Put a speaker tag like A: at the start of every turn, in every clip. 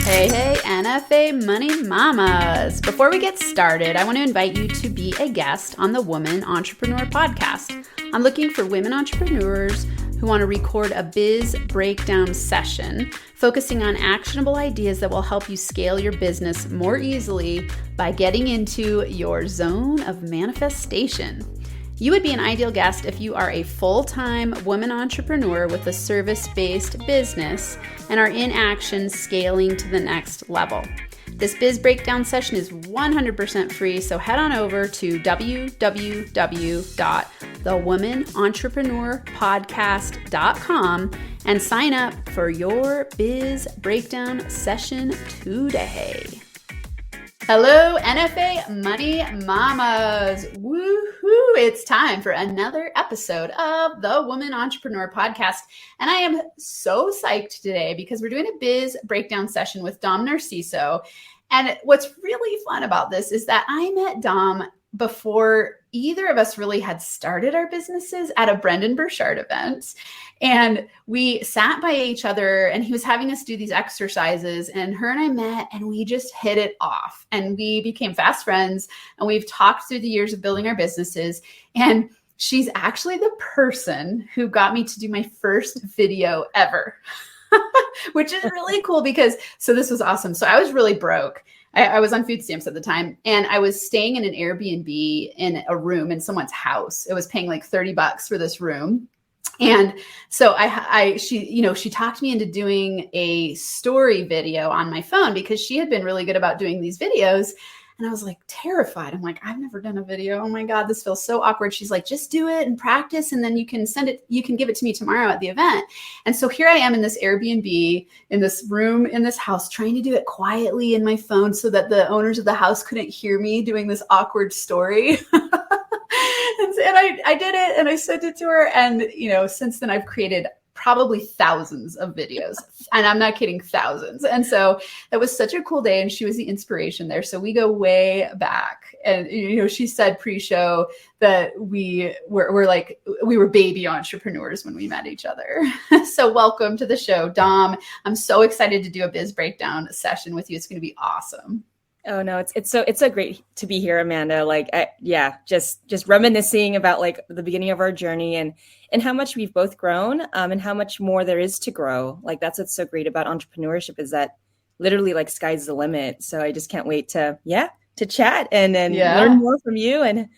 A: Hey, NFA Money Mamas. Before we get started, I want to invite you to be a guest on the Woman Entrepreneur podcast. I'm looking for women entrepreneurs who want to record a biz breakdown session, focusing on actionable ideas that will help you scale your business more easily by getting into your zone of manifestation. You would be an ideal guest if you are a full-time woman entrepreneur with a service-based business and are in action scaling to the next level. This biz breakdown session is 100% free, so head on over to www.thewomanontrepreneurpodcast.com and sign up for your biz breakdown session today. Hello, NFA Money Mamas. Woohoo! It's time for another episode of the Woman Entrepreneur Podcast. And I am so psyched today because we're doing a biz breakdown session with Dom Narciso. And what's really fun about this is that I met Dom before either of us really had started our businesses at a Brendan Burchard event. And we sat by each other and he was having us do these exercises, and her and I met and we just hit it off and we became fast friends, and we've talked through the years of building our businesses. And she's actually the person who got me to do my first video ever, which is really cool because, so this was awesome. So I was really broke. I was on food stamps at the time, and I was staying in an Airbnb in a room in someone's house. It was paying like $30 for this room. And so she talked me into doing a story video on my phone because she had been really good about doing these videos. And I was like terrified. I'm like, I've never done a video. Oh my God, this feels so awkward. She's like, just do it and practice. And then you can give it to me tomorrow at the event. And so here I am in this Airbnb, in this room, in this house, trying to do it quietly in my phone so that the owners of the house couldn't hear me doing this awkward story. And I did it and I sent it to her. And, since then I've created probably thousands of videos, and I'm not kidding, thousands. And so that was such a cool day, and she was the inspiration there. So we go way back, and she said pre-show that we were baby entrepreneurs when we met each other. So welcome to the show, Dom. I'm so excited to do a biz breakdown session with you. It's going to be awesome.
B: Oh no, it's so great to be here, Amanda. Just reminiscing about like the beginning of our journey and how much we've both grown, and how much more there is to grow. Like that's what's so great about entrepreneurship, is that literally like sky's the limit. So I just can't wait to chat and learn more from you and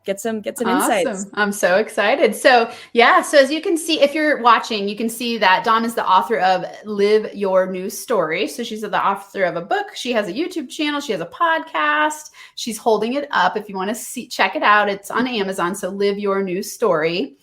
B: get some awesome insights.
A: I'm so excited. So as you can see, if you're watching, you can see that Dom is the author of Live Your New Story. So she's the author of a book. She has a YouTube channel. She has a podcast. She's holding it up. If you want to check it out, it's on Amazon. So Live Your New Story.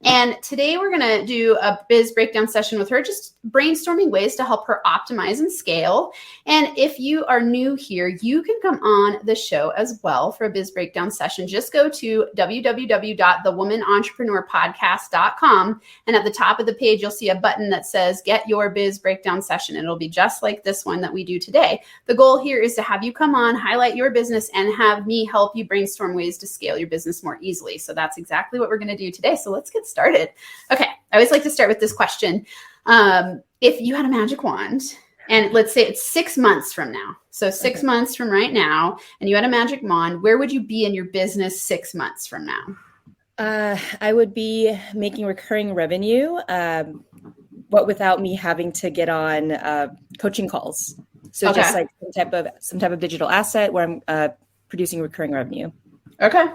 A: And today we're going to do a biz breakdown session with her, just brainstorming ways to help her optimize and scale. And if you are new here, you can come on the show as well for a biz breakdown session. Just go to www.thewomanontrepreneurpodcast.com. And at the top of the page, you'll see a button that says Get Your Biz Breakdown Session. And it'll be just like this one that we do today. The goal here is to have you come on, highlight your business, and have me help you brainstorm ways to scale your business more easily. So that's exactly what we're going to do today. So let's get started. Okay. I always like to start with this question. If you had a magic wand, and let's say it's 6 months from now, so 6 months from right now, and you had a magic wand, where would you be in your business 6 months from now?
B: I would be making recurring revenue, but without me having to get on coaching calls. So just like some type of digital asset where I'm producing recurring revenue.
A: Okay.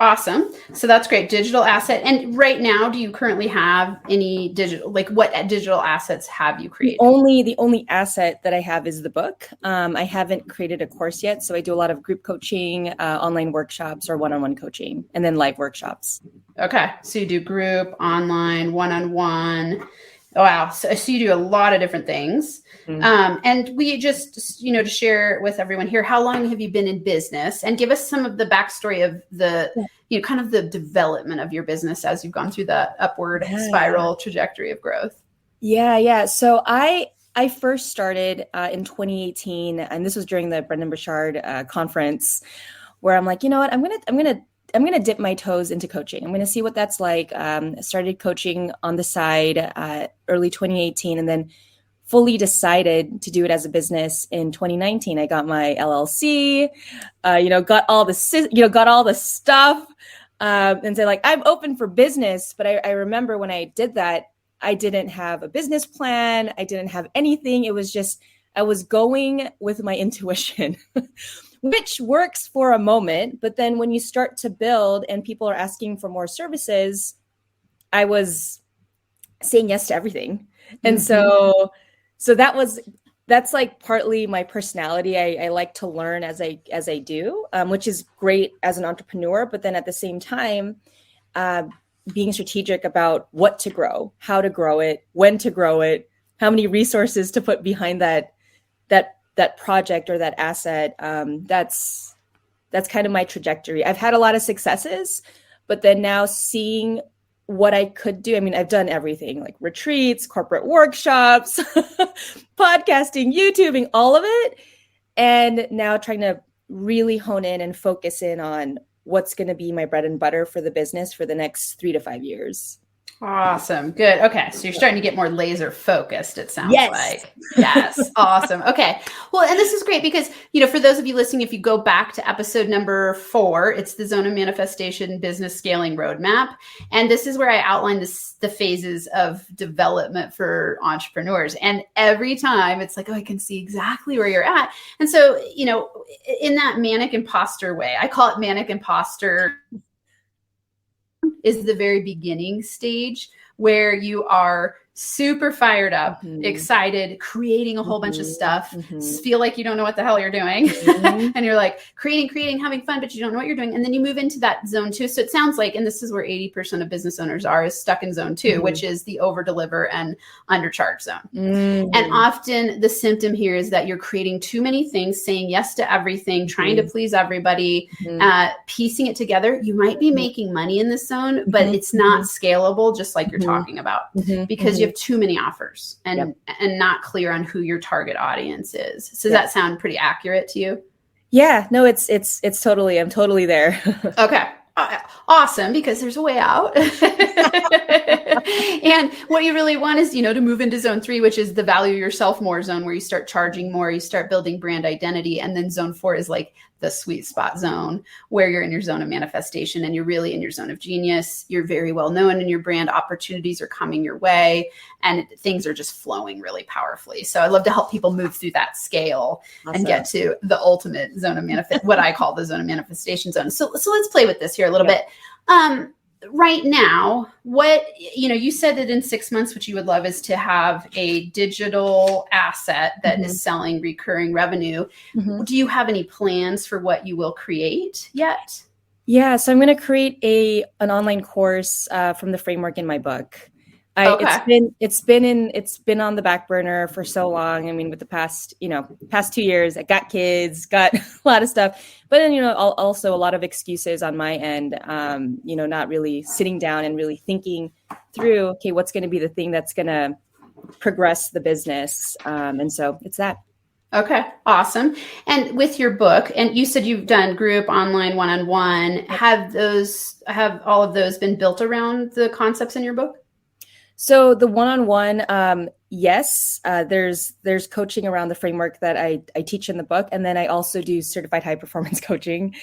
A: Awesome. So that's great. Digital asset. And right now, do you currently have any what digital assets have you created?
B: The only asset that I have is the book. I haven't created a course yet. So I do a lot of group coaching, online workshops, or one-on-one coaching, and then live workshops. Okay.
A: So you do group, online, one-on-one. Oh, wow. So you do a lot of different things. Mm-hmm. And we just, to share with everyone here, how long have you been in business, and give us some of the backstory of the, kind of the development of your business as you've gone through that upward spiral trajectory of growth.
B: Yeah. So I first started in 2018, and this was during the Brendan Burchard conference, where I'm like, you know what, I'm gonna dip my toes into coaching. I'm gonna see what that's like. Started coaching on the side early 2018, and then fully decided to do it as a business in 2019. I got my LLC, got all the stuff, and say like, I'm open for business. But I remember when I did that, I didn't have a business plan. I didn't have anything. It was just, I was going with my intuition, which works for a moment. But then when you start to build and people are asking for more services, I was saying yes to everything. And so that's like partly my personality. I like to learn as I do, which is great as an entrepreneur. But then at the same time, being strategic about what to grow, how to grow it, when to grow it, how many resources to put behind that project or that asset. That's kind of my trajectory. I've had a lot of successes, but then now seeing what I could do. I mean, I've done everything like retreats, corporate workshops, podcasting, YouTubing, all of it. And now trying to really hone in and focus in on what's going to be my bread and butter for the business for the next 3 to 5 years.
A: Awesome. Good. Okay. So you're starting to get more laser focused, it sounds like. Yes. Awesome. Okay. Well, and this is great because, for those of you listening, if you go back to episode number 4, it's the Zone of Manifestation Business Scaling Roadmap. And this is where I outline the phases of development for entrepreneurs. And every time it's like, oh, I can see exactly where you're at. And so, in that manic imposter way, I call it manic imposter, is the very beginning stage where you are super fired up, excited, creating a whole bunch of stuff, feel like you don't know what the hell you're doing. And you're like creating, having fun, but you don't know what you're doing. And then you move into that zone 2. So it sounds like, and this is where 80% of business owners is stuck in zone 2, which is the over deliver and undercharge zone. And often the symptom here is that you're creating too many things, saying yes to everything, trying to please everybody, piecing it together. You might be making money in this zone, but it's not scalable, just like you're talking about, because you have too many offers and not clear on who your target audience is. So does that sound pretty accurate to you? Yeah, no, it's totally, I'm totally there. Okay. Awesome, because there's a way out. And what you really want is, to move into zone 3, which is the value yourself more zone, where you start charging more, you start building brand identity. And then zone 4 is like the sweet spot zone, where you're in your zone of manifestation and you're really in your zone of genius. You're very well known and your brand opportunities are coming your way and things are just flowing really powerfully. So I love to help people move through that scale and get to the ultimate zone of what I call the zone of manifestation zone. So let's play with this here a little bit. Right now, you said that in 6 months, what you would love is to have a digital asset that is selling recurring revenue. Do you have any plans for what you will create yet? Yeah, so I'm going to create an online course from the framework in my book. It's been on the back burner for so long. I mean, with the past 2 years, I got kids, got a lot of stuff, but then, also a lot of excuses on my end, not really sitting down and really thinking through, okay, what's going to be the thing that's going to progress the business. And so it's that. Okay, awesome. And with your book, and you said you've done group, online, one-on-one, have all of those been built around the concepts in your book? So the one-on-one, yes, there's coaching around the framework that I teach in the book. And then I also do certified high performance coaching,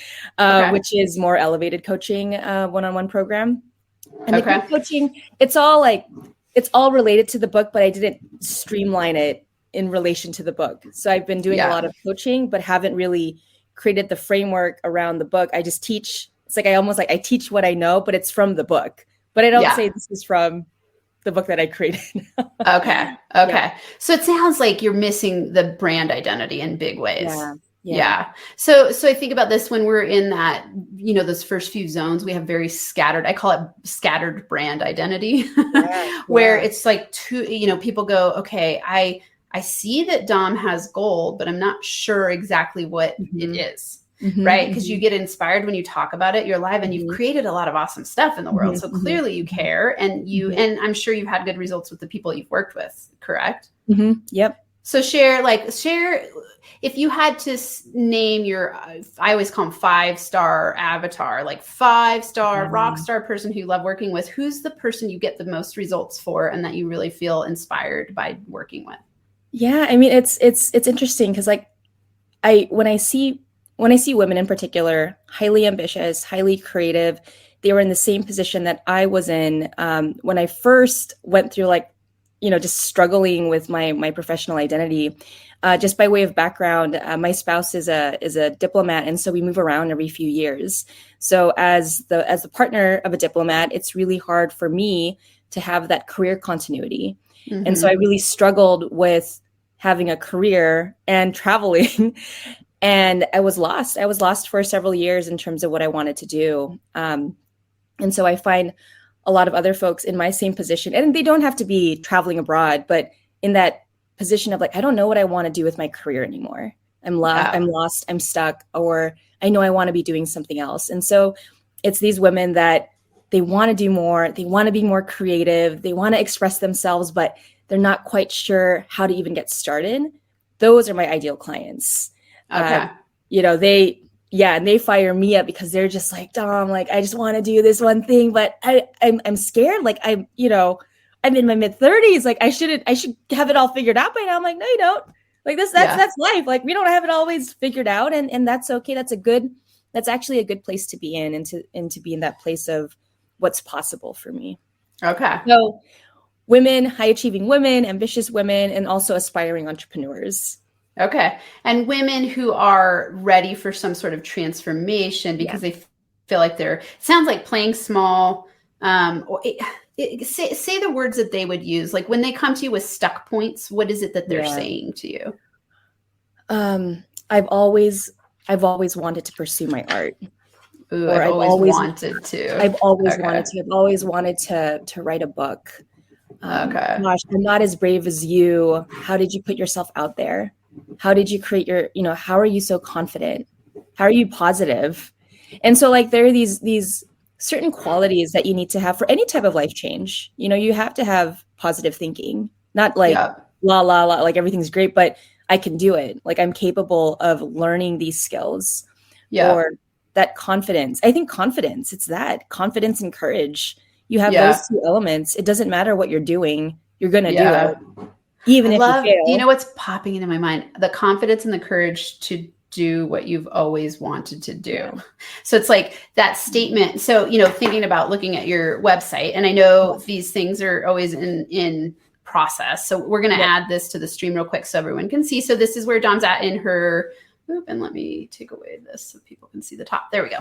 A: which is more elevated coaching, one-on-one program. And the group coaching, it's all related to the book, but I didn't streamline it in relation to the book. So I've been doing a lot of coaching, but haven't really created the framework around the book. I just teach. It's like I teach what I know, but it's from the book. But I don't say this is from the book that I created. Okay. Yeah. So it sounds like you're missing the brand identity in big ways. Yeah. So I think about this when we're in that, those first few zones, we have very scattered, I call it scattered brand identity, where it's like people go, okay, I see that Dom has gold, but I'm not sure exactly what it is. Right? Because you get inspired when you talk about it, you're live and you've created a lot of awesome stuff in the world. So clearly you care and and I'm sure you've had good results with the people you've worked with, correct? Yep. So share if you had to name your, I always call them 5-star avatar, like 5-star rock star person who you love working with. Who's the person you get the most results for and that you really feel inspired by working with?
B: Yeah, I mean, it's interesting because like when I see women in particular, highly ambitious, highly creative, they were in the same position that I was in when I first went through like, just struggling with my professional identity. Just by way of background, my spouse is a diplomat, and so we move around every few years. So as the partner of a diplomat, it's really hard for me to have that career continuity.
A: Mm-hmm.
B: And so I really struggled with having a career and traveling. And I was lost. I was lost for several years in terms of what I wanted to do. And so I find a lot of other folks in my same position, and they don't have to be traveling abroad, but in that position of like, I don't know what I want to do with my career anymore. I'm lost, I'm stuck, or I know I want to be doing something else. And so it's these women that they want to do more, they want to be more creative, they want to express themselves, but they're not quite sure how to even get started. Those are my ideal clients.
A: Okay.
B: And they fire me up because they're just like, Dom, like, I just want to do this one thing, but I'm scared. Like I'm in my mid-30s. Like I should have it all figured out by now. I'm like, no, you don't. Like that's life. Like we don't have it always figured out. And that's okay. That's actually a good place to be in and to be in that place of what's possible for me.
A: Okay.
B: So women, high achieving women, ambitious women, and also aspiring entrepreneurs.
A: Okay. And women who are ready for some sort of transformation because they feel like sounds like playing small, say the words that they would use. Like when they come to you with stuck points, what is it that they're saying to you?
B: I've always wanted to pursue my art.
A: Ooh, I've always wanted to.
B: I've always wanted to. I've always wanted to write a book.
A: Okay.
B: Gosh, I'm not as brave as you. How did you put yourself out there? How did you create how are you so confident? How are you positive? And so like there are these certain qualities that you need to have for any type of life change. You have to have positive thinking, not like la, like everything's great, but I can do it. Like I'm capable of learning these skills.
A: Yeah.
B: Or that confidence. I think confidence, it's that confidence and courage. You have those two elements. It doesn't matter what you're doing. You're going to do it. Even if you fail.
A: You know what's popping into my mind? The confidence and the courage to do what you've always wanted to do. Yeah. So it's like that statement. So, thinking about looking at your website, and I know these things are always in process. So we're going to add this to the stream real quick so everyone can see. So this is where Dom's at in her, and let me take away this so people can see the top. There we go.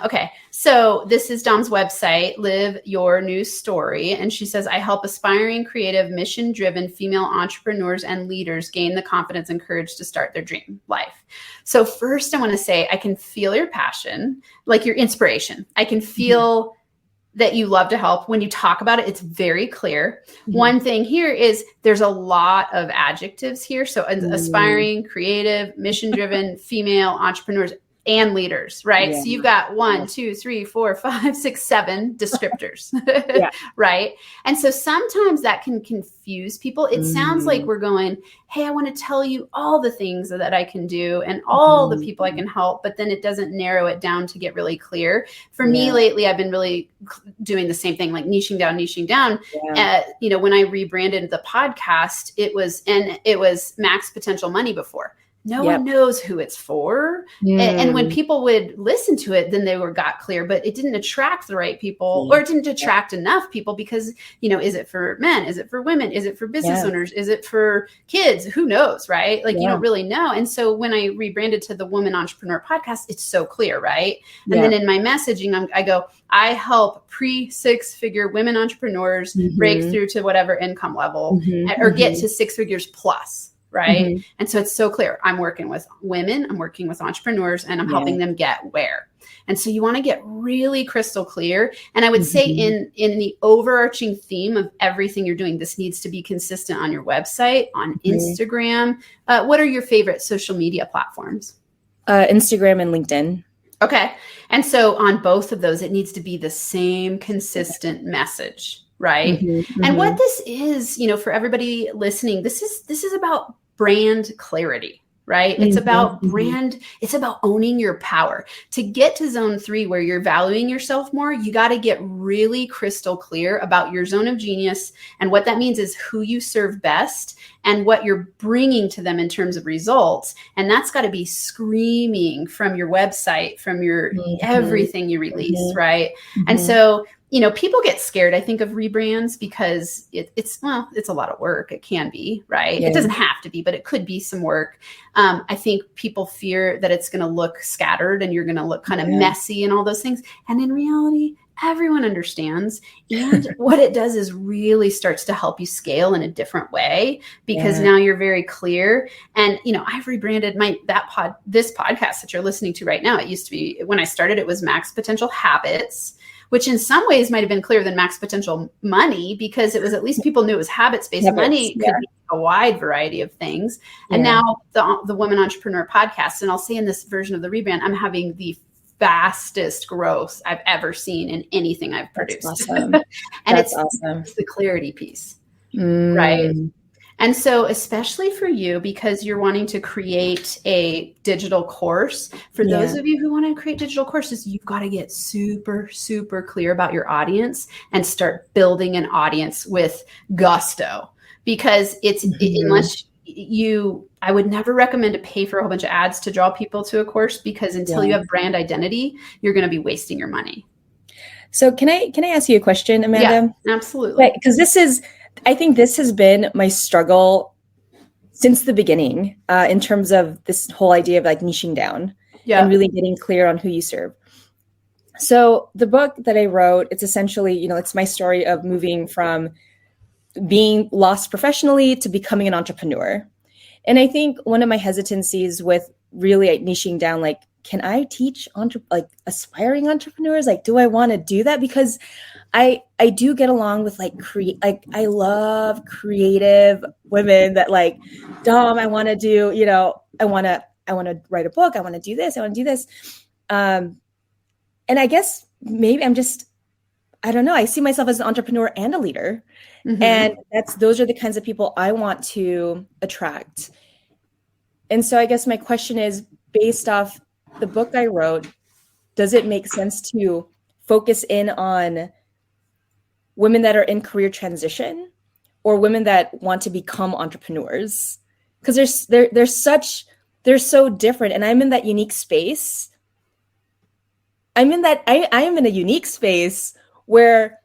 A: Okay. So this is Dom's website, Live Your New Story. And she says, I help aspiring, creative, mission-driven female entrepreneurs and leaders gain the confidence and courage to start their dream life. So first I want to say, I can feel your passion, like your inspiration. I can feel that you love to help. When you talk about it, it's very clear. Mm-hmm. One thing here is there's a lot of adjectives here. So aspiring, creative, mission-driven, female entrepreneurs and leaders, right? Yeah. So you've got 1, 2, 3, 4, 5, 6, 7 descriptors, right? And so sometimes that can confuse people. It sounds like we're going, hey, I want to tell you all the things that I can do and all the people I can help, but then it doesn't narrow it down to get really clear. For me lately, I've been really doing the same thing, like niching down. Yeah. When I rebranded the podcast, it was Max Potential Money before. No one knows who it's for. And when people would listen to it, then they got clear, but it didn't attract the right people or it didn't attract enough people because, is it for men? Is it for women? Is it for business owners? Is it for kids? Who knows? Right? Like you don't really know. And so when I rebranded to the Woman Entrepreneur Podcast, it's so clear. Right. And then in my messaging, I go, I help pre-6-figure women entrepreneurs break through to whatever income level or get to 6 figures plus. Right. And so it's so clear. I'm working with women, I'm working with entrepreneurs, and I'm helping them get where. And so you want to get really crystal clear. And I would say in the overarching theme of everything you're doing, this needs to be consistent on your website, on Instagram. What are your favorite social media platforms?
B: Instagram and LinkedIn.
A: Okay. And so on both of those, it needs to be the same consistent message. Right. And what this is, for everybody listening, this is about brand clarity, right? It's about brand. It's about owning your power. To get to zone 3, where you're valuing yourself more, you got to get really crystal clear about your zone of genius. And what that means is who you serve best and what you're bringing to them in terms of results. And that's got to be screaming from your website, from your everything you release, right? And so, people get scared, I think, of rebrands because it's a lot of work. It can be, right? It doesn't have to be, but it could be some work. I think people fear that it's going to look scattered and you're going to look kind of messy and all those things. And in reality, everyone understands. And what it does is really starts to help you scale in a different way, because now you're very clear. And, I've rebranded this podcast that you're listening to right now. It used to be, when I started, it was Max Potential Habits, which in some ways might have been clearer than Max Potential Money, because it was, at least people knew it was habits-based. Money could be a wide variety of things. And now the Women Entrepreneur podcast, and I'll say in this version of the rebrand, I'm having the fastest growth I've ever seen in anything I've produced.
B: That's awesome.
A: And it's the clarity piece, right? And so, especially for you, because you're wanting to create a digital course, for those of you who want to create digital courses, you've got to get super, super clear about your audience and start building an audience with gusto, because unless I would never recommend to pay for a whole bunch of ads to draw people to a course, because until you have brand identity, you're going to be wasting your money.
B: So can I ask you a question, Amanda?
A: Yeah, absolutely.
B: Because I think this has been my struggle since the beginning, in terms of this whole idea of niching down and really getting clear on who you serve. So the book that I wrote, it's essentially, it's my story of moving from being lost professionally to becoming an entrepreneur. And I think one of my hesitancies with really niching down, can I teach aspiring entrepreneurs? Do I want to do that? Because I do get along with I love creative women that Dom, I want to do, I want to write a book. I want to do this. I want to do this. And I guess maybe I don't know. I see myself as an entrepreneur and a leader. And those are the kinds of people I want to attract. And so I guess my question is, based off the book I wrote, does it make sense to focus in on women that are in career transition or women that want to become entrepreneurs? Because they're so different. And I'm in that unique space. I am in a unique space where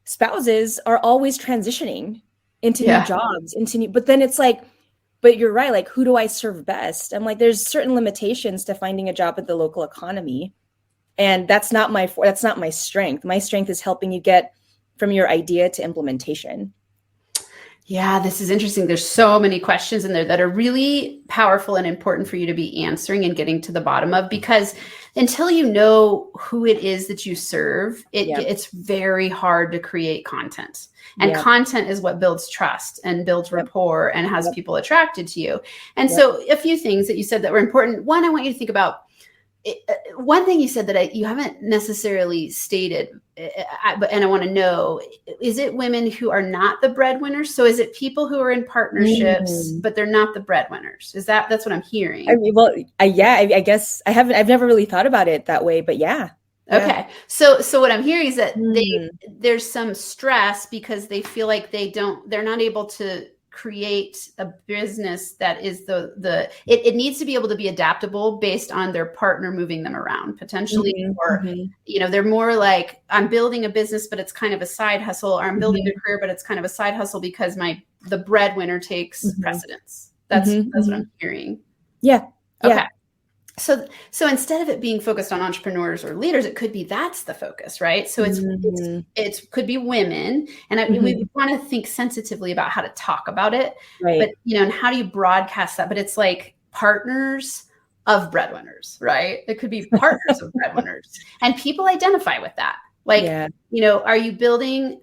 B: spouses are always transitioning into new jobs, but then it's but you're right. Who do I serve best? I'm there's certain limitations to finding a job at the local economy. And that's not my strength. My strength is helping you get from your idea to implementation.
A: Yeah, this is interesting. There's so many questions in there that are really powerful and important for you to be answering and getting to the bottom of, because until you know who it is that you serve, it's very hard to create content. And content is what builds trust and builds rapport and has people attracted to you. And so a few things that you said that were important. One, I want you to think about one thing you said that you haven't necessarily stated, and I want to know, is it women who are not the breadwinners? So is it people who are in partnerships, but they're not the breadwinners? That's what I'm hearing.
B: I guess I've never really thought about it that way, but yeah.
A: Okay. So what I'm hearing is that there's some stress because they feel like they're not able to create a business that is it needs to be able to be adaptable based on their partner moving them around potentially, or they're more I'm building a business but it's kind of a side hustle, or I'm building a career but it's kind of a side hustle because the breadwinner takes precedence. That's what I'm hearing. Okay. So instead of it being focused on entrepreneurs or leaders, it could be that's the focus, right? So it could be women, and we want to think sensitively about how to talk about it, right? But and how do you broadcast that? But it's partners of breadwinners, right? It could be partners of breadwinners, and people identify with that. Are you building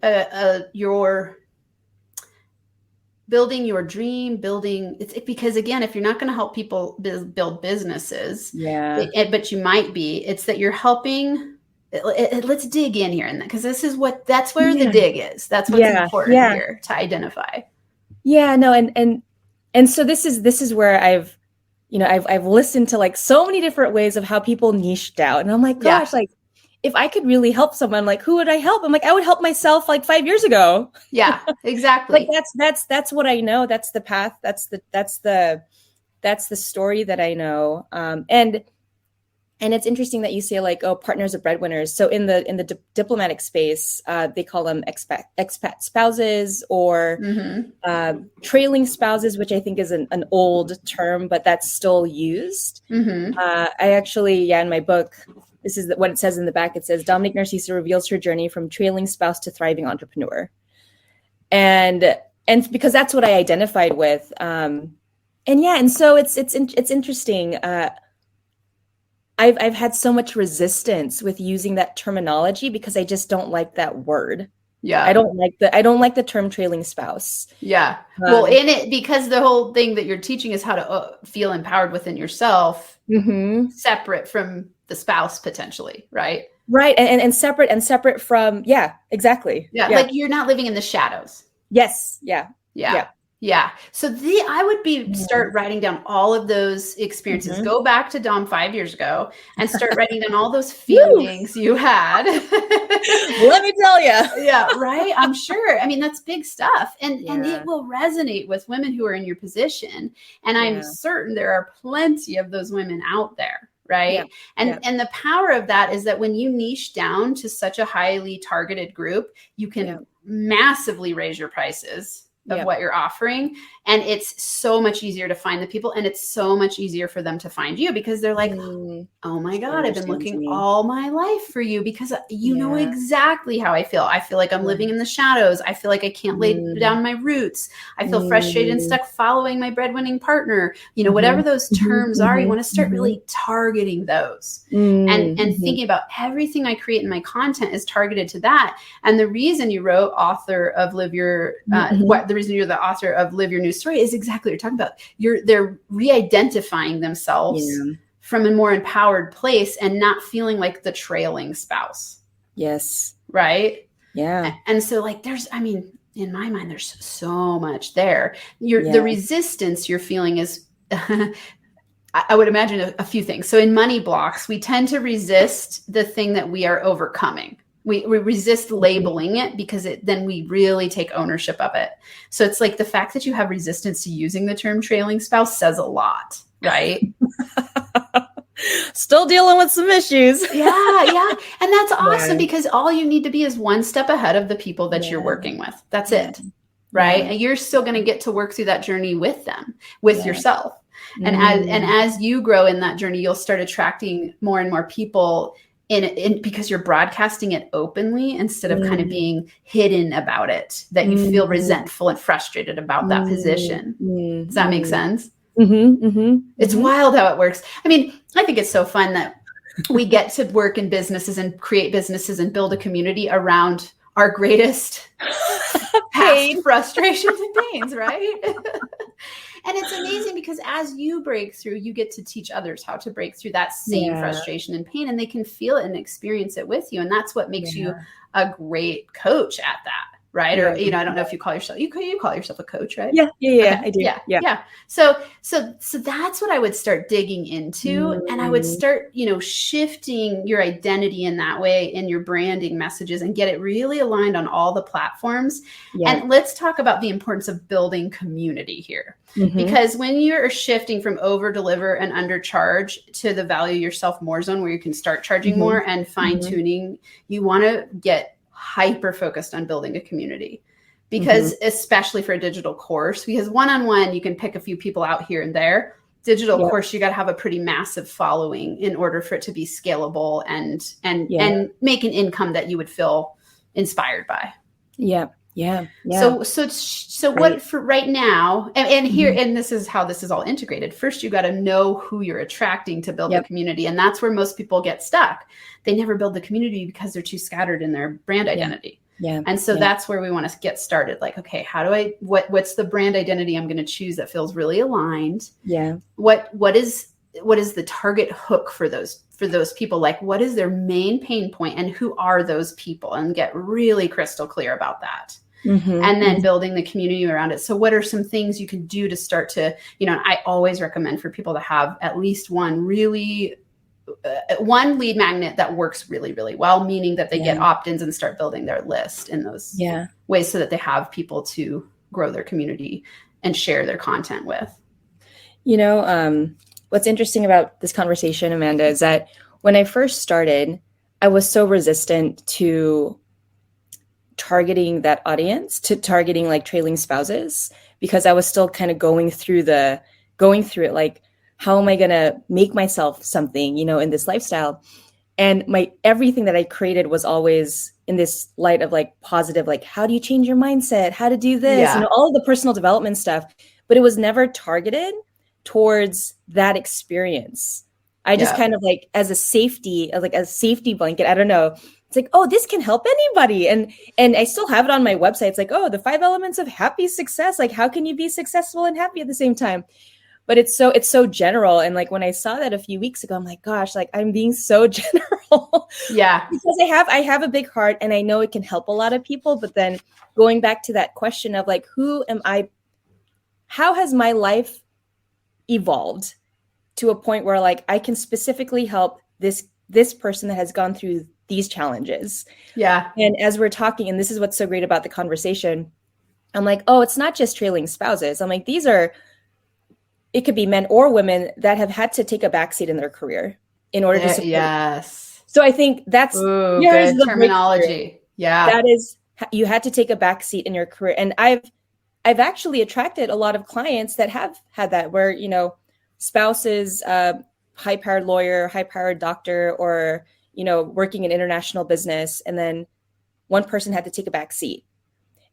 A: building your dream, because again, if you're not going to help people build businesses, but you might be, it's that you're helping. Let's dig in here, because that's where the dig is. That's what's important here to identify.
B: Yeah, no, and so this is where I've I've listened to like so many different ways of how people niche down. And I'm like, gosh, like if I could really help someone, like who would I help? I'm like, I would help myself like 5 years ago.
A: Yeah, exactly.
B: Like that's what I know. That's the path. That's the story that I know. And it's interesting that you say like, oh, partners are breadwinners. So in the diplomatic space, they call them expat spouses or trailing spouses, which I think is an old term, but that's still used. I actually, in my book, this is what it says in the back. It says Dominique Narciso reveals her journey from trailing spouse to thriving entrepreneur. And because that's what I identified with. And so it's interesting. I've had so much resistance with using that terminology because I just don't like that word. Yeah. I don't like the term trailing spouse.
A: Yeah. Well, in it, because the whole thing that you're teaching is how to feel empowered within yourself, separate from the spouse potentially, right?
B: Right. And separate from, exactly.
A: Yeah. Like you're not living in the shadows.
B: Yes. Yeah.
A: Yeah. So I would start writing down all of those experiences. Go back to Dom 5 years ago and start writing down all those feelings you had.
B: Let me tell you.
A: Yeah. Right. I'm sure. I mean, that's big stuff. And it will resonate with women who are in your position. And I'm certain there are plenty of those women out there. Right. Yeah. And the power of that is that when you niche down to such a highly targeted group, you can massively raise your prices of what you're offering. And it's so much easier to find the people, and it's so much easier for them to find you because they're like, oh my God, I've been looking all my life for you because you know exactly how I feel. I feel like I'm living in the shadows. I feel like I can't lay down my roots. I feel frustrated and stuck following my breadwinning partner. Whatever those terms are, you want to start really targeting those and thinking about everything I create in my content is targeted to that. And the reason you wrote author of Live Your, the reason you're the author of Live Your New Story is exactly what you're talking about. They're re-identifying themselves from a more empowered place and not feeling like the trailing spouse.
B: Yes.
A: Right?
B: Yeah.
A: And so like in my mind, there's so much there. The resistance you're feeling is, I would imagine a few things. So in money blocks, we tend to resist the thing that we are overcoming. We resist labeling it because then we really take ownership of it. So it's like the fact that you have resistance to using the term trailing spouse says a lot, right?
B: Still dealing with some issues.
A: Yeah. And that's awesome because all you need to be is one step ahead of the people that you're working with. That's it, right? And you're still going to get to work through that journey with them, with yourself. And as you grow in that journey, you'll start attracting more and more people in because you're broadcasting it openly instead of kind of being hidden about it, that you feel resentful and frustrated about that position. Does that make sense? It's wild how it works. I mean, I think it's so fun that we get to work in businesses and create businesses and build a community around our greatest past frustrations and pains, right? And it's amazing because as you break through, you get to teach others how to break through that same frustration and pain, and they can feel it and experience it with you. And that's what makes you a great coach at that. Right. Or, I don't know if you call yourself, you call yourself a coach, right?
B: Yeah. Okay. I do.
A: Yeah. So that's what I would start digging into. And I would start, shifting your identity in that way in your branding messages and get it really aligned on all the platforms. Yeah. And let's talk about the importance of building community here. Because when you're shifting from over deliver and undercharge to the value yourself more zone where you can start charging more and fine tuning, you want to get hyper focused on building a community because especially for a digital course, because one-on-one, you can pick a few people out here and there. Digital course, you got to have a pretty massive following in order for it to be scalable and make an income that you would feel inspired by. Yeah. So what for right now, and here, and this is how this is all integrated. First, you got to know who you're attracting to build the community. And that's where most people get stuck. They never build the community because they're too scattered in their brand identity. Yeah. And so that's where we want to get started. Like, okay, how do what's the brand identity I'm going to choose that feels really aligned? Yeah. What is the target hook for those people? Like, what is their main pain point and who are those people? And get really crystal clear about that. and then building the community around it. So what are some things you can do to start to, I always recommend for people to have at least one lead magnet that works really, really well, meaning that they get opt-ins and start building their list in those ways so that they have people to grow their community and share their content with.
B: What's interesting about this conversation, Amanda, is that when I first started, I was so resistant to targeting that audience, to targeting like trailing spouses, because I was still kind of going through it, like, how am I going to make myself something, in this lifestyle? And everything that I created was always in this light of like positive, like, how do you change your mindset? How to do this, all of the personal development stuff, but it was never targeted towards that experience. I just kind of like as a safety blanket, I don't know. It's like, oh, this can help anybody. And I still have it on my website. It's like, oh, the 5 elements of happy success. Like, how can you be successful and happy at the same time? But it's so general. And like, when I saw that a few weeks ago, I'm like, gosh, like I'm being so general.
A: Yeah.
B: Because I have a big heart and I know it can help a lot of people. But then going back to that question of like, who am I? How has my life evolved to a point where like I can specifically help this person that has gone through these challenges?
A: Yeah.
B: And as we're talking, and this is what's so great about the conversation, I'm like, oh, it's not just trailing spouses. I'm like, it could be men or women that have had to take a backseat in their career in order to support.
A: Yes.
B: So I think that's
A: good terminology. Yeah.
B: That is, you had to take a backseat in your career. And I've actually attracted a lot of clients that have had that, where, spouses, high-powered lawyer, high-powered doctor, or, working in international business. And then one person had to take a back seat.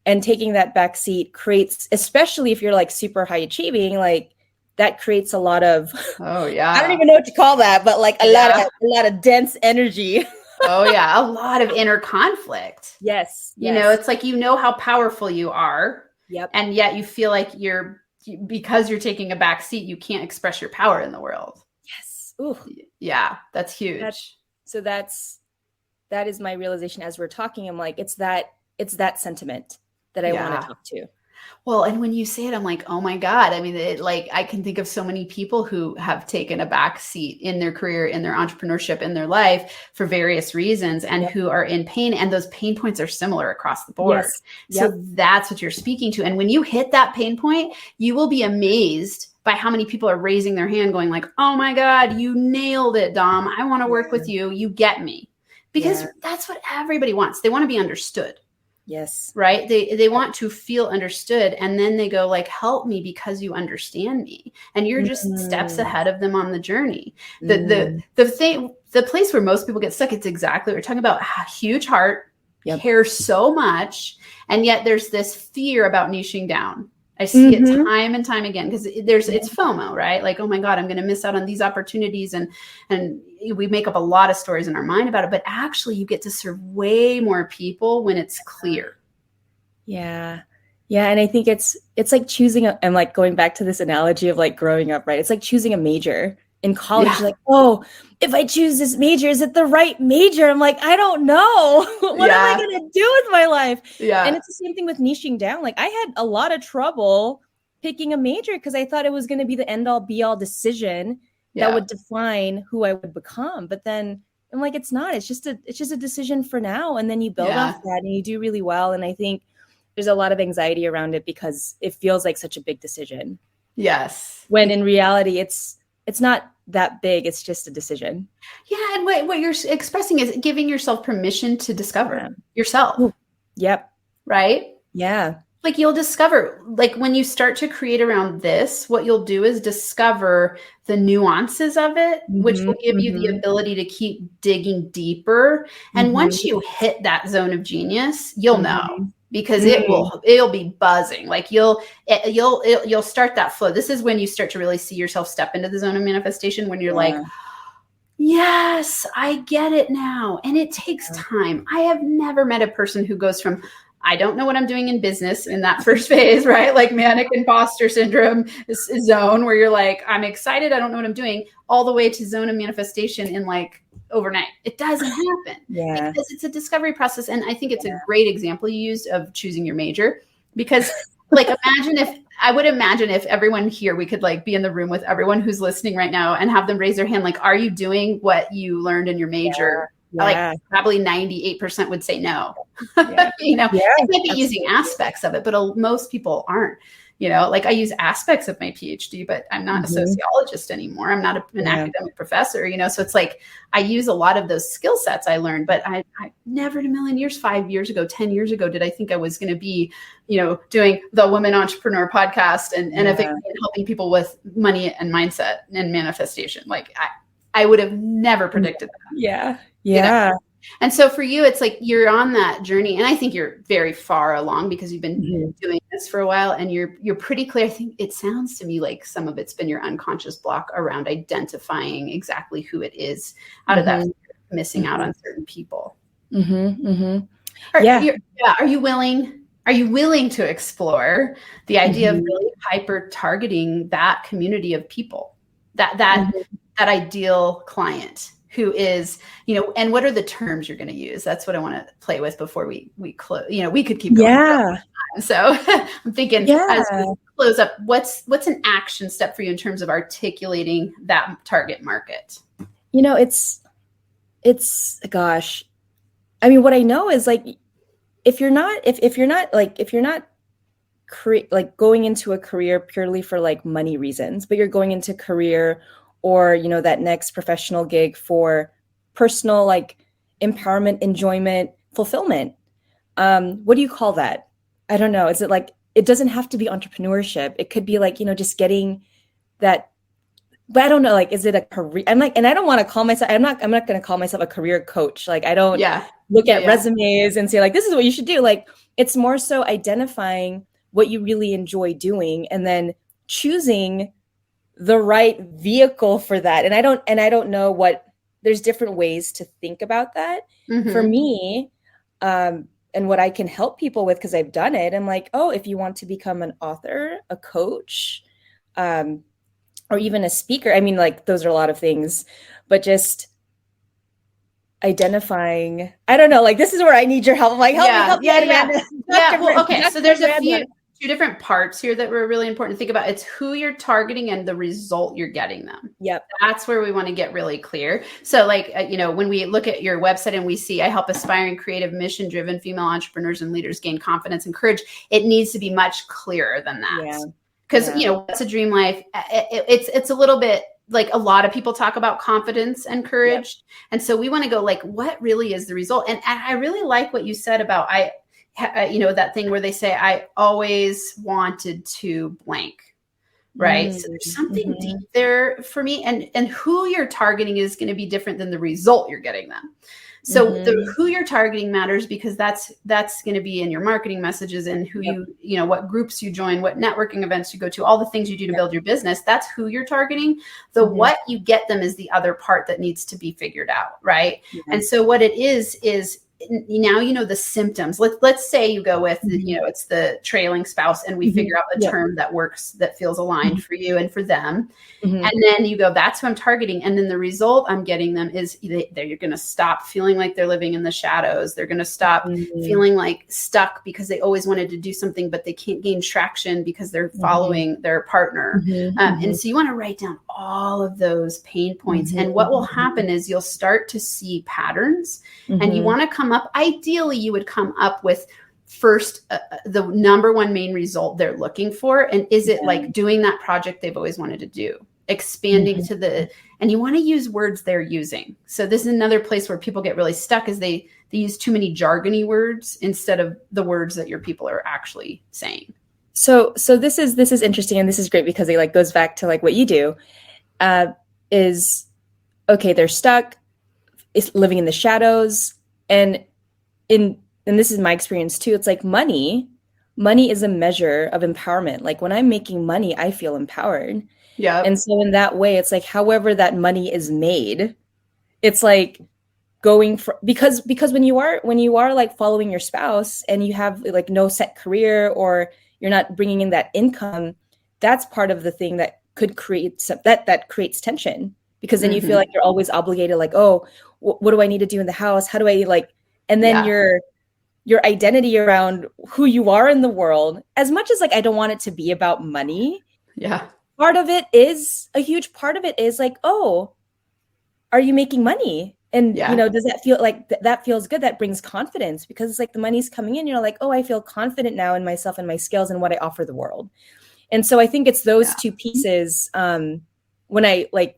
B: And taking that back seat creates, especially if you're like super high achieving, like that creates a lot of,
A: I
B: don't even know what to call that, but like a lot of dense energy.
A: Oh yeah. A lot of inner conflict.
B: Yes.
A: It's like, how powerful you are.
B: Yep.
A: And yet you feel like because you're taking a back seat, you can't express your power in the world.
B: Yes. Ooh.
A: Yeah. That's huge.
B: That is my realization as we're talking. I'm like, it's that sentiment that I want to talk to.
A: Well, and when you say it, I'm like, oh my God. I mean, I can think of so many people who have taken a back seat in their career, in their entrepreneurship, in their life for various reasons, and who are in pain. And those pain points are similar across the board. Yes. So that's what you're speaking to. And when you hit that pain point, you will be amazed by how many people are raising their hand going like, oh my God, you nailed it, Dom. I want to work with you. You get me. Because that's what everybody wants. They want to be understood.
B: Yes.
A: Right. They want to feel understood. And then they go like, help me because you understand me. And you're just steps ahead of them on the journey. The place where most people get stuck, it's exactly what we're talking about. Huge heart, care so much. And yet there's this fear about niching down. I see it time and time again because it's FOMO, right? Like, oh my God, I'm going to miss out on these opportunities. And we make up a lot of stories in our mind about it, but actually you get to serve way more people when it's clear.
B: Yeah. Yeah. And I think it's like choosing I'm like going back to this analogy of like growing up, right? It's like choosing a major in college. Yeah. Like, oh, if I choose this major, is it the right major? I'm like, I don't know. What am I going to do with my life? Yeah. And it's the same thing with niching down. Like I had a lot of trouble picking a major because I thought it was going to be the end all be all decision that would define who I would become. But then I'm like, it's not, it's just a decision for now. And then you build off that and you do really well. And I think there's a lot of anxiety around it because it feels like such a big decision.
A: Yes.
B: When in reality, it's not that big. It's just a decision.
A: Yeah. And what you're expressing is giving yourself permission to discover yourself.
B: Ooh. Yep.
A: Right?
B: Yeah.
A: Like you'll discover, like when you start to create around this, what you'll do is discover the nuances of it, which will give you the ability to keep digging deeper. And once you hit that zone of genius, you'll know. Because it'll be buzzing. Like you'll start that flow. This is when you start to really see yourself step into the zone of manifestation, when you're like, yes, I get it now. And it takes time. I have never met a person who goes from, I don't know what I'm doing in business in that first phase, right? Like manic imposter syndrome zone where you're like, I'm excited. I don't know what I'm doing, all the way to zone of manifestation in like, overnight. It doesn't happen because it's a discovery process. And I think it's a great example you used of choosing your major, because like, I would imagine if everyone here, we could like be in the room with everyone who's listening right now and have them raise their hand. Like, are you doing what you learned in your major? Like probably 98% would say no. They might be using aspects of it, but most people aren't. Like I use aspects of my PhD, but I'm not a sociologist anymore. I'm not an academic professor, so it's like I use a lot of those skill sets I learned, but I never in a million years, 5 years ago, 10 years ago, did I think I was going to be, doing the Women Entrepreneur podcast and helping people with money and mindset and manifestation. Like I would have never predicted that.
B: Yeah.
A: And so for you, it's like you're on that journey, and I think you're very far along because you've been doing this for a while, and you're pretty clear. I think it sounds to me like some of it's been your unconscious block around identifying exactly who it is out of that missing out on certain people. Are you willing to explore the idea of really hyper targeting that community of people, that ideal client? Who is, and what are the terms you're going to use? That's what I want to play with before we close. We could keep going. So I'm thinking as we close up, what's an action step for you in terms of articulating that target market?
B: It's gosh. I mean, what I know is like, if you're not going into a career purely for like money reasons, but you're going into career or, that next professional gig for personal, like empowerment, enjoyment, fulfillment. What do you call that? I don't know. Is it like, it doesn't have to be entrepreneurship. It could be like, just getting that, but I don't know, like, is it a career? I'm like, and I don't want to call myself, I'm not going to call myself a career coach. Like, I don't look at resumes and say like, this is what you should do. Like, it's more so identifying what you really enjoy doing and then choosing the right vehicle for that. And I don't know there's different ways to think about that. For me, and what I can help people with, because I've done it, I'm like, if you want to become an author, a coach, or even a speaker, I mean, like, those are a lot of things, but just identifying, I don't know, like, this is where I need your help. I'm like, help me, Amanda.
A: Well, okay. So there's two different parts here that were really important to think about. It's who you're targeting and the result you're getting them.
B: Yep.
A: That's where we want to get really clear. So like, when we look at your website and we see, I help aspiring, creative, mission-driven female entrepreneurs and leaders gain confidence and courage. It needs to be much clearer than that. Because, what's a dream life? It's a little bit like a lot of people talk about confidence and courage. And so we want to go like, what really is the result? And I really like what you said about, that thing where they say, I always wanted to blank, right? So there's something deep there for me, and who you're targeting is going to be different than the result you're getting them. So who you're targeting matters, because that's going to be in your marketing messages and who what groups you join, what networking events you go to, all the things you do to build your business. That's who you're targeting. The what you get them is the other part that needs to be figured out, right? And so what it is now the symptoms. Let's say you go with it's the trailing spouse, and we figure out the term that works, that feels aligned for you and for them, and then you go, that's who I'm targeting, and then the result I'm getting them is you're going to stop feeling like they're living in the shadows. They're going to stop feeling like stuck because they always wanted to do something but they can't gain traction because they're following their partner. And so you want to write down all of those pain points, and what will happen is you'll start to see patterns, and you want to come up, ideally you would come up with first the number one main result they're looking for, and is it like doing that project they've always wanted to do, expanding to and you want to use words they're using. So this is another place where people get really stuck, is they use too many jargony words instead of the words that your people are actually saying.
B: So this is interesting, and this is great because it goes back to what you do. Is okay, they're stuck, is living in the shadows. And this is my experience too. It's like money is a measure of empowerment. Like when I'm making money, I feel empowered. Yeah. And so in that way, it's like, however that money is made, it's like going for, because when you are like following your spouse and you have like no set career, or you're not bringing in that income, that's part of the thing that could create that creates tension, because then you feel like you're always obligated, like, oh, what do I need to do in the house? How do I and then your identity around who you are in the world, as much as I don't want it to be about money.
A: Yeah.
B: A huge part of it is oh, are you making money? And, does that feel like that feels good? That brings confidence, because it's the money's coming in, you're oh, I feel confident now in myself and my skills and what I offer the world. And so I think it's those two pieces. When I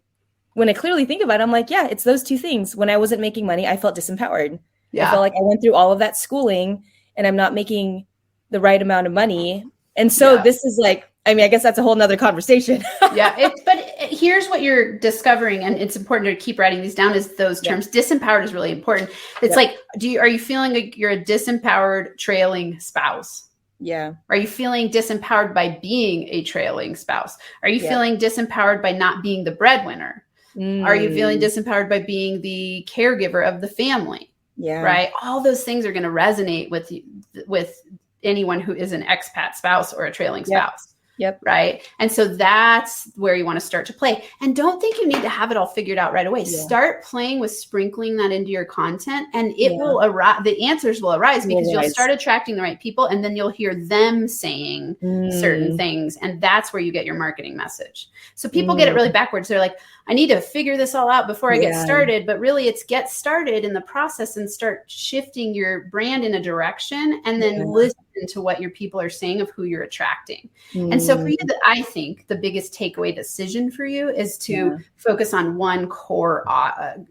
B: clearly think about it, I'm it's those two things. When I wasn't making money, I felt disempowered. I felt I went through all of that schooling and I'm not making the right amount of money. And so this is I guess that's a whole nother conversation.
A: But here's what you're discovering, and it's important to keep writing these down, is those terms. Disempowered is really important. It's are you feeling like you're a disempowered trailing spouse?
B: Yeah.
A: Are you feeling disempowered by being a trailing spouse? Are you feeling disempowered by not being the breadwinner? Are you feeling disempowered by being the caregiver of the family?
B: Yeah.
A: Right. All those things are going to resonate with anyone who is an expat spouse or a trailing spouse.
B: Yep.
A: Right. And so that's where you want to start to play. And don't think you need to have it all figured out right away. Start playing with sprinkling that into your content, and it will arise. The answers will arise because you'll start attracting the right people, and then you'll hear them saying certain things. And that's where you get your marketing message. So people get it really backwards. They're I need to figure this all out before I get started. But really it's get started in the process and start shifting your brand in a direction, and then listen to what your people are saying of who you're attracting. And so for you, I think the biggest takeaway decision for you is to focus on one core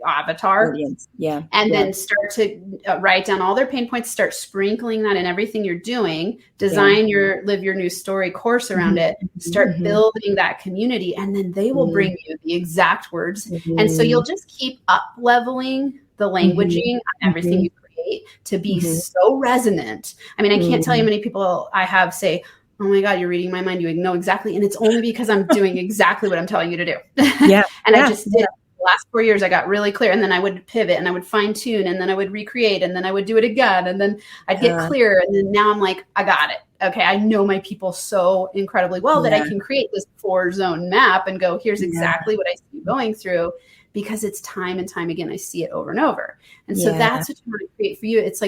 A: avatar. And then start to write down all their pain points, start sprinkling that in everything you're doing, design your Live Your New Story course around it, start building that community, and then they will bring you the exact words. And so you'll just keep up leveling the languaging on everything you create to be so resonant. I mean, I can't tell you how many people I have say, oh my God, you're reading my mind. You know exactly. And it's only because I'm doing exactly what I'm telling you to do. I just did. The last 4 years, I got really clear, and then I would pivot and I would fine tune, and then I would recreate, and then I would do it again. And then I'd get clear. And then now I'm I got it. Okay. I know my people so incredibly well that I can create this 4-zone map and go, here's exactly what I see you going through, because it's time and time again. I see it over and over. And so that's what you want to create for you. It's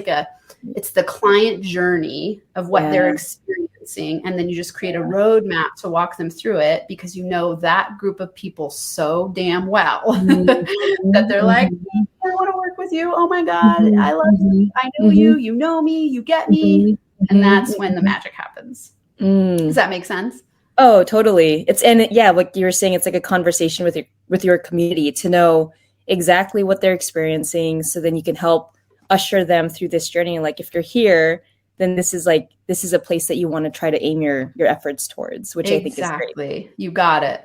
A: it's the client journey of what they're experiencing. And then you just create a roadmap to walk them through it, because you know that group of people so damn well that they're I want to work with you. Oh my God, I love you. I know you, you know me, you get me. And that's when the magic happens. Does that make sense?
B: Oh, totally. Like you were saying, it's a conversation with your community to know exactly what they're experiencing, so then you can help usher them through this journey. And if you're here, then this is a place that you want to try to aim your efforts towards, which I think is great. You got it.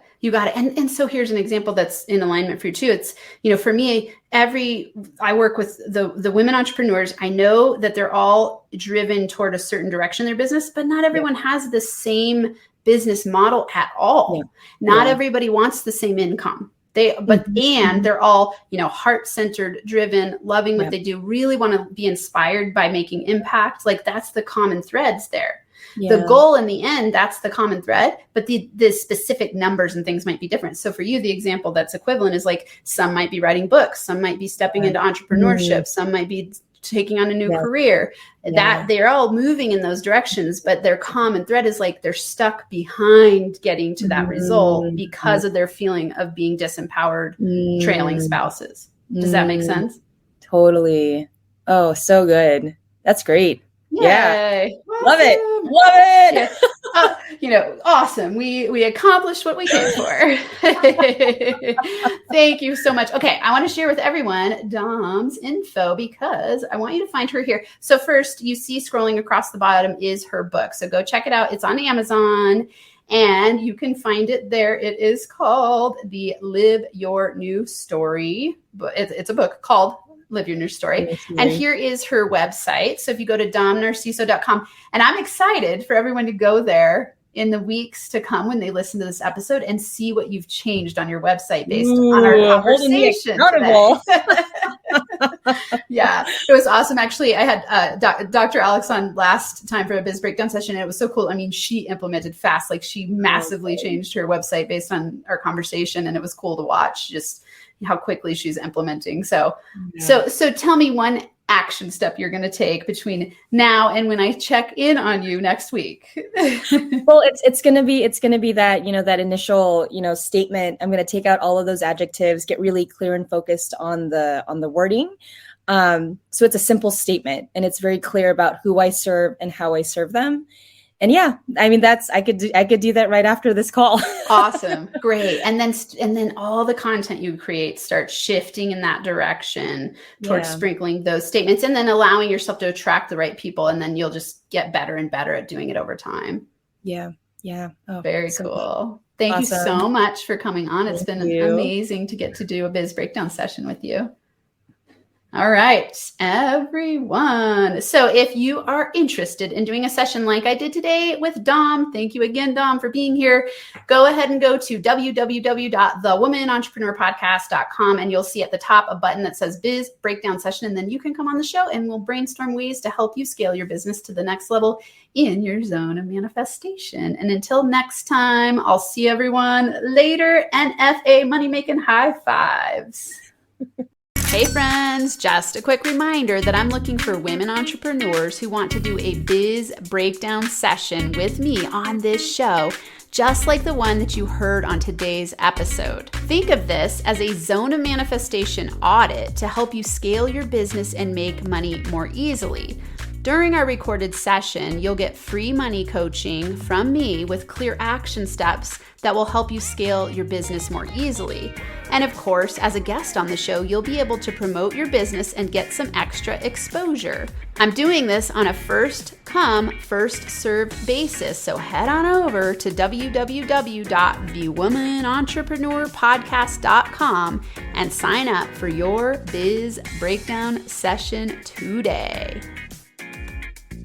B: And so here's an example that's in alignment for you too. It's, for me, I work with the women entrepreneurs. I know that they're all driven toward a certain direction in their business, but not everyone has the same business model at all. Not everybody wants the same income. And they're all, heart-centered, driven, loving what they do, really want to be inspired by making impact. That's the common threads there. The goal in the end, that's the common thread, but the specific numbers and things might be different. So for you, the example that's equivalent is some might be writing books, some might be stepping into entrepreneurship, some might be taking on a new career, that they're all moving in those directions, but their common thread is they're stuck behind getting to that result because of their feeling of being disempowered, trailing spouses. Does that make sense? Totally. Oh, so good. That's great.
A: Yay.
B: Yeah.
A: Awesome.
B: Love it.
A: Awesome. We accomplished what we came for. Thank you so much. Okay. I want to share with everyone Dom's info, because I want you to find her here. So first, you see scrolling across the bottom is her book. So go check it out. It's on Amazon, and you can find it there. It is called the Live Your New Story. It's a book called Live Your New Story. And here is her website. So if you go to domnarciso.com, and I'm excited for everyone to go there in the weeks to come when they listen to this episode and see what you've changed on your website based on our conversation today. Yeah, it was awesome. Actually, I had Dr. Alex on last time for a Biz Breakdown session. And it was so cool. I mean, she implemented fast. Like she massively changed her website based on our conversation. And it was cool to watch just how quickly she's implementing. So tell me one action step you're going to take between now and when I check in on you next week.
B: Well, it's going to be that, that initial, statement. I'm going to take out all of those adjectives, get really clear and focused on the wording. So it's a simple statement and it's very clear about who I serve and how I serve them. And yeah, I mean, I could do that right after this call.
A: Awesome. Great. And then all the content you create starts shifting in that direction towards sprinkling those statements and then allowing yourself to attract the right people. And then you'll just get better and better at doing it over time.
B: Yeah. Yeah. Oh,
A: very cool. Thank you so much for coming on. It's been amazing to get to do a Biz Breakdown session with you. All right, everyone. So if you are interested in doing a session like I did today with Dom, thank you again, Dom, for being here. Go ahead and go to www.thewomanentrepreneurpodcast.com and you'll see at the top a button that says Biz Breakdown Session. And then you can come on the show and we'll brainstorm ways to help you scale your business to the next level in your zone of manifestation. And until next time, I'll see everyone later. NFA money making high fives. Hey friends, just a quick reminder that I'm looking for women entrepreneurs who want to do a biz breakdown session with me on this show, just like the one that you heard on today's episode. Think of this as a zone of manifestation audit to help you scale your business and make money more easily. During our recorded session, you'll get free money coaching from me with clear action steps that will help you scale your business more easily. And of course, as a guest on the show, you'll be able to promote your business and get some extra exposure. I'm doing this on a first come, first served basis. So head on over to www.thewomanentrepreneurpodcast.com and sign up for your Biz Breakdown session today.